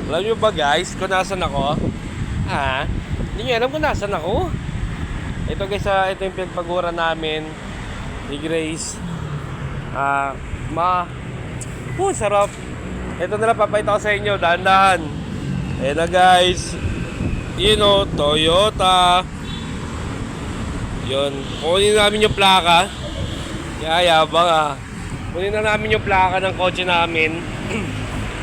Alam nyo ba guys kung nasan ako? Ha? Hindi nyo alam kung nasan ako? Ito guys, ito yung pinagpagura namin ni Grace. Sarap. Ito na lang papayta ko sa inyo, dahan-dahan. Ayan na guys. Toyota. Yun. Kunin namin yung plaka. Yayabang Kunin na namin yung plaka ng kotse namin.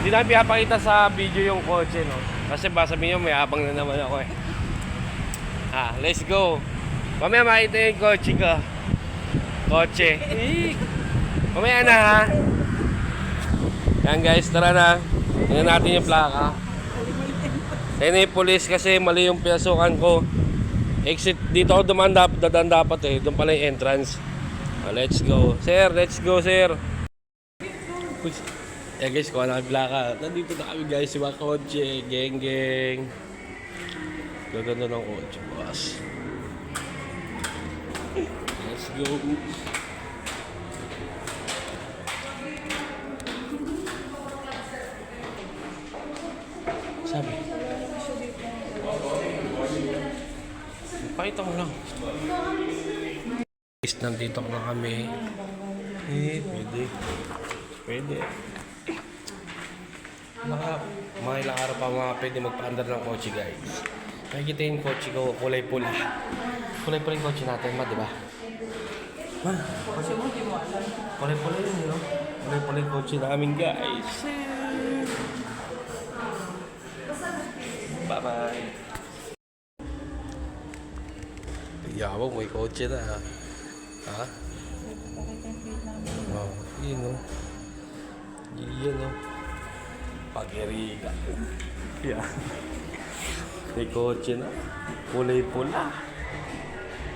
Hindi namin pinapakita sa video yung kotse, no? Kasi baka sabihin nyo, may abang na naman ako eh. Let's go. Mamaya makita yung kotse ko. Kotse. Mamaya na ha. Yan guys, tara na. Tingnan natin yung plaka. Ayun yung police kasi mali yung pinasukan ko. Exit, dito ako dadaan dapat eh. Doon pala yung entrance. Let's go. Sir, let's go sir. Guys, kuha na kami plaka. Nandito na kami guys, yung mga kotse. Geng geng. Gaganda ng kotse, boss. Let's go. Sabi. Pakita mo lang. Nandito na kami. Pwede. Mga ilang araw pa pwede magpa-andar ng kotse guys. Nakikita yung kotse ko, kulay pula. Kulay pula yung kotse natin, diba? Kulay pula yun, no? Kulay pula yung kotse namin guys. Bye-bye. Yabang, may kotse na ha. Yun o. Pag-iriga. May kotse na. Kulay pula.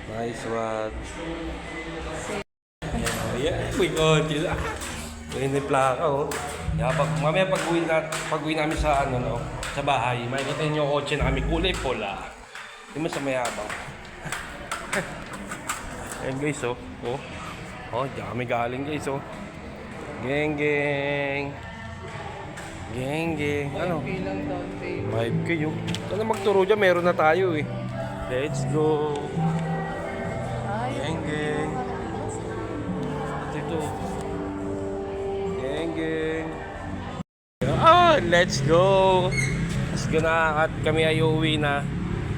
Nice one. May kotse na. May plaka o. Mamaya pag-uwi namin sa sa bahay, makikita niyo yung kotse namin kulay pula. Hindi mo sa mayabang. Ayan guys diyan kami galing guys Geng geng. Ano? 5K yun. Ito na magturo dyan, meron na tayo eh. Let's go. Geng geng. At ito. Geng geng. Let's go. Let's go na at kami ay uuwi na.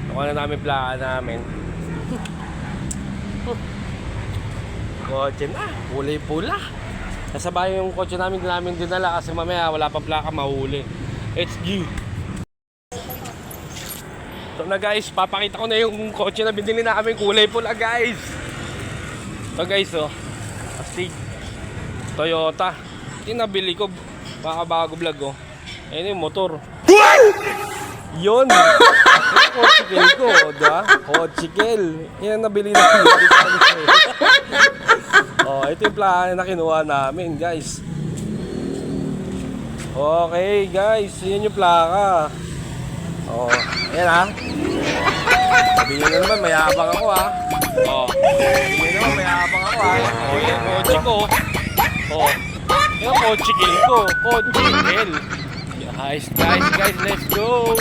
Nakuha na namin plaka namin. Kotse na, kulay pula. Kasabay yung kotse namin dinala kasi mamaya wala pang plaka mahuli. HG. So na guys, papakita ko na yung kotse na binili namin kulay pula guys. So guys Astig Toyota. Yung nabili ko, bago vlog Ayun yung motor. Yun. Kotsikel ko, diba? Kotsikel. Yan nabili na. Ito yung plaka na kinuha namin, guys. Okay, guys. Yan yung plaka. Ayan ha. Sabihin nyo naman, mayabang ako ha. Sabihin nyo naman, mayabang ako ha. Yan, kotse ko. Yan, kotsikel ko. Kotsikel. Guys, let's go.